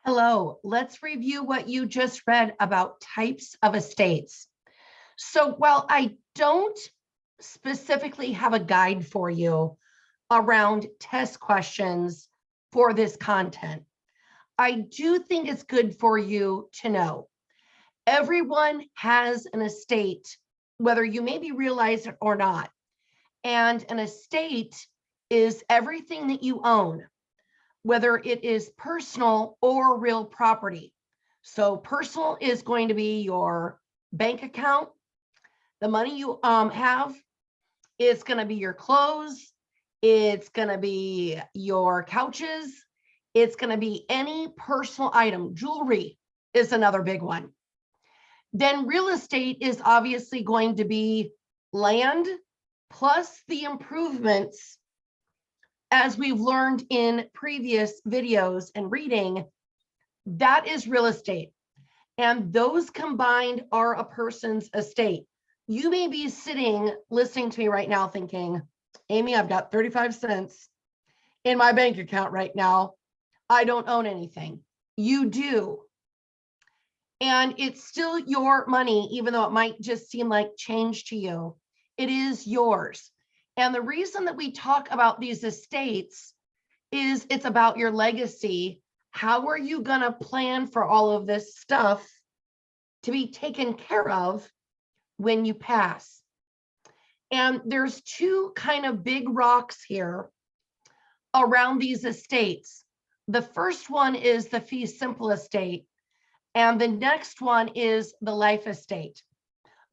Hello, let's review what you just read about types of estates. So while I don't specifically have a guide for you around test questions for this content, I do think it's good for you to know. Everyone has an estate, whether you maybe realize it or not. And an estate is everything that you own, whether it is personal or real property. So personal is going to be your bank account, the money you have. It's going to be your clothes. It's going to be your couches. It's going to be any personal item. Jewelry is another big one. Then real estate is obviously going to be land plus the improvements. As we've learned in previous videos and reading, that is real estate. And those combined are a person's estate. You may be sitting listening to me right now thinking, Amy, I've got 35 cents in my bank account right now. I don't own anything. You do. And it's still your money, even though it might just seem like change to you. It is yours. And the reason that we talk about these estates is it's about your legacy. How are you going to plan for all of this stuff to be taken care of when you pass? And there's two kind of big rocks here around these estates. The first one is the fee simple estate, and the next one is the life estate.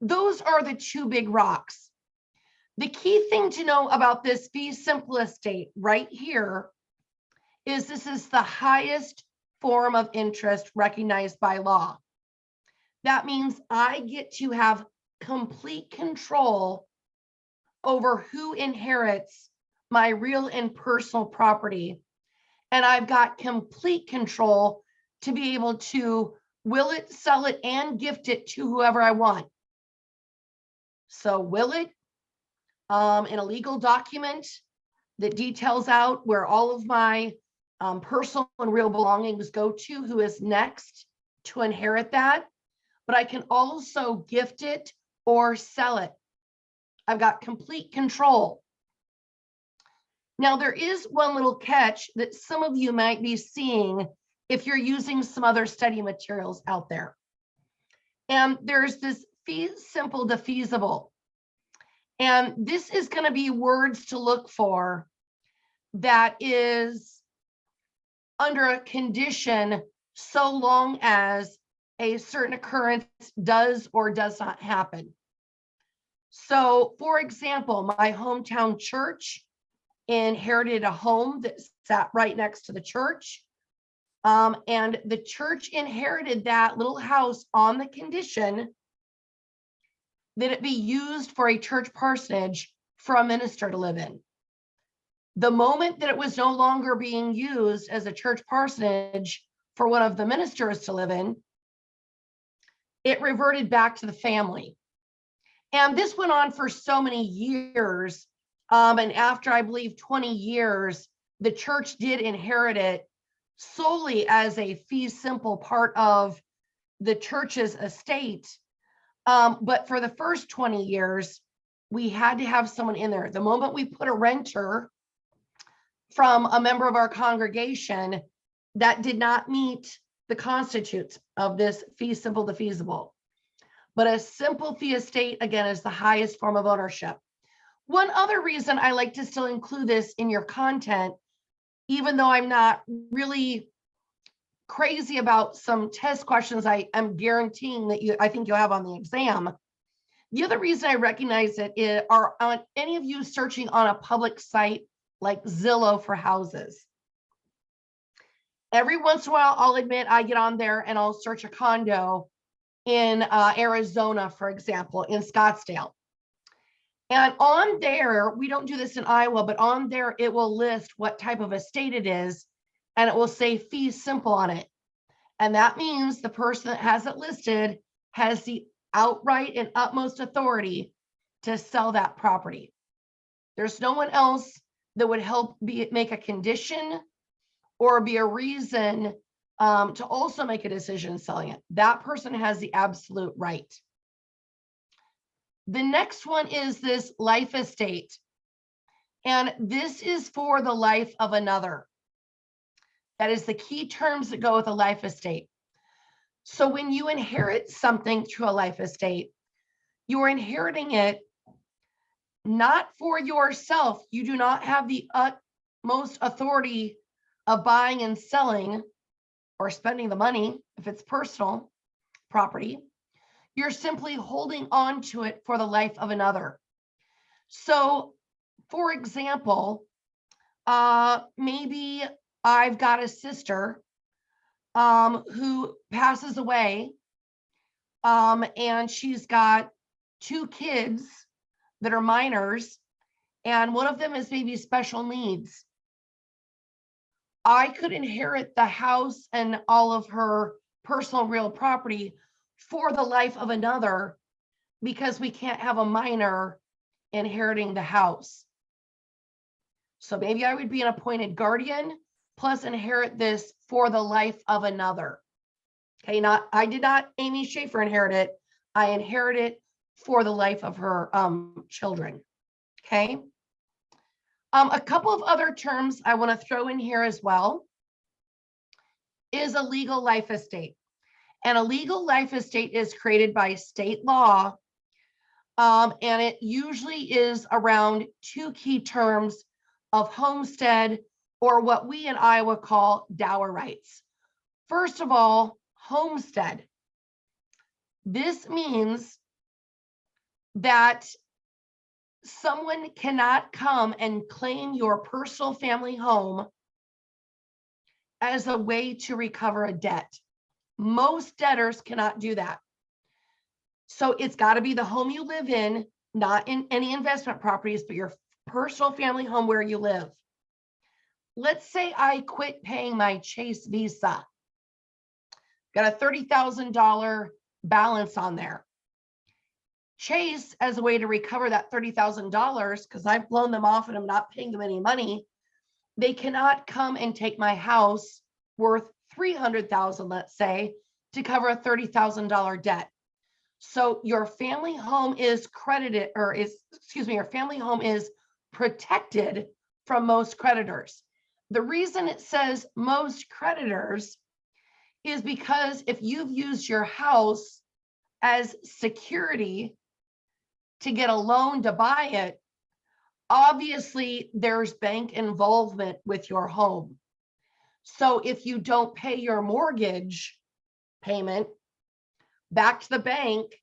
Those are the two big rocks. The key thing to know about this fee simple estate right here is this is the highest form of interest recognized by law. That means I get to have complete control over who inherits my real and personal property. And I've got complete control to be able to will it, sell it, and gift it to whoever I want. So will it, in a legal document that details out where all of my personal and real belongings go to, who is next to inherit that. But I can also gift it or sell it. I've got complete control. Now, there is one little catch that some of you might be seeing if you're using some other study materials out there. And there's this fee simple to feasible. And this is going to be words to look for that is under a condition so long as a certain occurrence does or does not happen. So, for example, my hometown church inherited a home that sat right next to the church. And the church inherited that little house on the condition that it be used for a church parsonage for a minister to live in. The moment that it was no longer being used as a church parsonage for one of the ministers to live in, it reverted back to the family. And this went on for so many years. And after, I believe, 20 years, the church did inherit it solely as a fee simple part of the church's estate. But for the first 20 years, we had to have someone in there. The moment we put a renter from a member of our congregation, that did not meet the constitutes of this fee simple to feasible. But a simple fee estate, again, is the highest form of ownership. One other reason I like to still include this in your content, even though I'm not really crazy about some test questions I am guaranteeing that I think you'll have on the exam. The other reason I recognize it are on any of you searching on a public site like Zillow for houses. Every once in a while, I'll admit I get on there and I'll search a condo in Arizona, for example, in Scottsdale. And on there, we don't do this in Iowa, but on there, it will list what type of estate it is, and it will say fee simple on it. And that means the person that has it listed has the outright and utmost authority to sell that property. There's no one else that would help make a condition or be a reason to also make a decision in selling it. That person has the absolute right. The next one is this life estate. And this is for the life of another. That is the key terms that go with a life estate. So when you inherit something through a life estate, you're inheriting it not for yourself. You do not have the utmost authority of buying and selling or spending the money if it's personal property. You're simply holding on to it for the life of another. So, for example, maybe I've got a sister who passes away, and she's got 2 kids that are minors, and one of them is maybe special needs. I could inherit the house and all of her personal real property for the life of another because we can't have a minor inheriting the house. So maybe I would be an appointed guardian plus inherit this for the life of another. Okay, I did not, Amy Schaefer, inherit it. I inherit it for the life of her children. Okay. A couple of other terms I want to throw in here as well is a legal life estate. And a legal life estate is created by state law. And it usually is around 2 key terms of homestead, or what we in Iowa call Dower Rights. First of all, homestead. This means that someone cannot come and claim your personal family home as a way to recover a debt. Most debtors cannot do that. So it's got to be the home you live in, not in any investment properties, but your personal family home where you live. Let's say I quit paying my Chase Visa. Got a $30,000 balance on there. Chase, as a way to recover that $30,000, because I've blown them off and I'm not paying them any money, they cannot come and take my house worth $300,000, let's say, to cover a $30,000 debt. So your family home is credited, or is, excuse me, your family home is protected from most creditors. The reason it says most creditors is because if you've used your house as security to get a loan to buy it, obviously there's bank involvement with your home. So if you don't pay your mortgage payment back to the bank,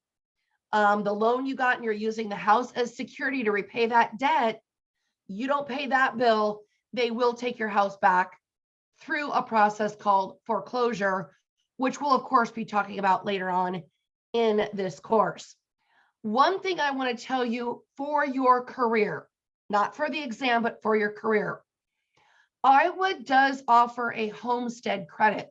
the loan you got and you're using the house as security to repay that debt, you don't pay that bill, they will take your house back through a process called foreclosure, which we'll of course be talking about later on in this course. One thing I want to tell you for your career, not for the exam, but for your career, Iowa does offer a homestead credit.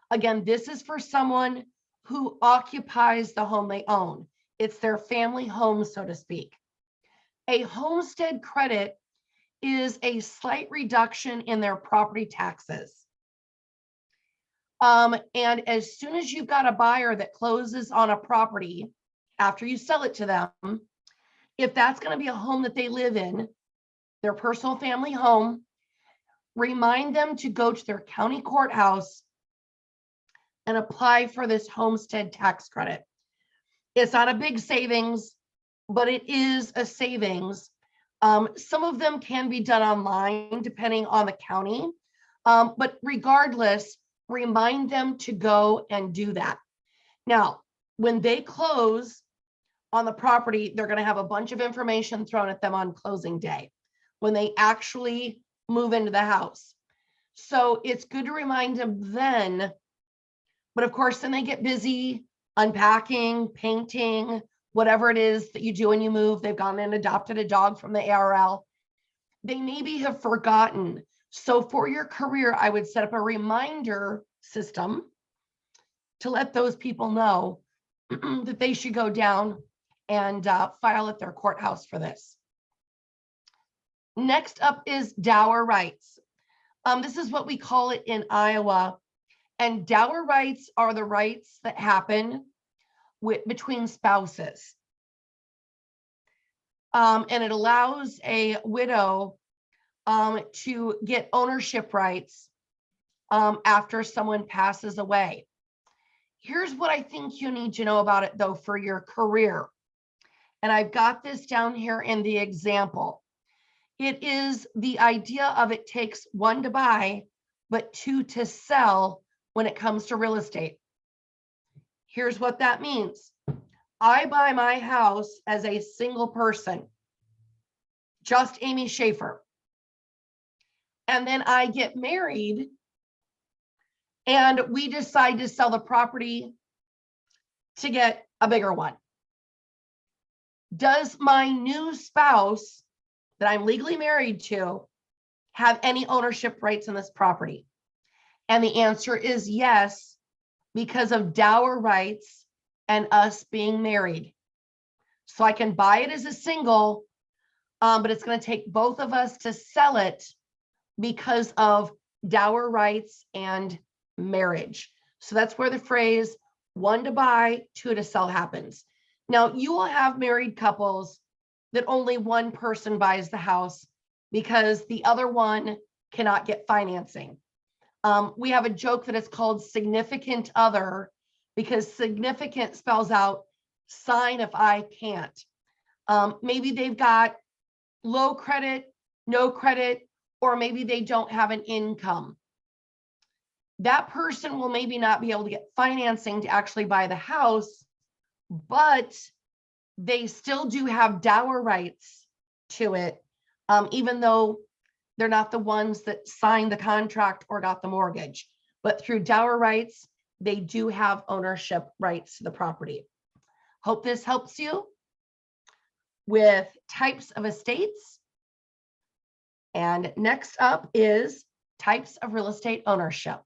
Again, this is for someone who occupies the home they own. It's their family home, so to speak. A homestead credit is a slight reduction in their property taxes. And as soon as you've got a buyer that closes on a property after you sell it to them, if that's going to be a home that they live in, their personal family home, remind them to go to their county courthouse and apply for this homestead tax credit. It's not a big savings, but it is a savings. Some of them can be done online depending on the county, but regardless, remind them to go and do that. Now, when they close on the property, they're going to have a bunch of information thrown at them on closing day when they actually move into the house. So it's good to remind them then, but of course, then they get busy unpacking, painting, whatever it is that you do when you move. They've gone and adopted a dog from the ARL. They maybe have forgotten. So for your career, I would set up a reminder system to let those people know that they should go down and file at their courthouse for this. Next up is Dower Rights. This is what we call it in Iowa. And dower rights are the rights that happen between spouses. And it allows a widow to get ownership rights after someone passes away. Here's what I think you need to know about it, though, for your career. And I've got this down here in the example. It is the idea of it takes one to buy, but two to sell when it comes to real estate. Here's what that means. I buy my house as a single person, just Amy Schaefer. And then I get married and we decide to sell the property to get a bigger one. Does my new spouse that I'm legally married to have any ownership rights in this property? And the answer is yes, because of dower rights and us being married. So I can buy it as a single, but it's going to take both of us to sell it because of dower rights and marriage. So that's where the phrase one to buy, two to sell happens. Now, you will have married couples that only one person buys the house because the other one cannot get financing. We have a joke that it's called significant other because significant spells out sign if I can't. Maybe they've got low credit, no credit, or maybe they don't have an income. That person will maybe not be able to get financing to actually buy the house, but they still do have dower rights to it, even though they're not the ones that signed the contract or got the mortgage. But through dower rights, they do have ownership rights to the property. Hope this helps you with types of estates. And next up is types of real estate ownership.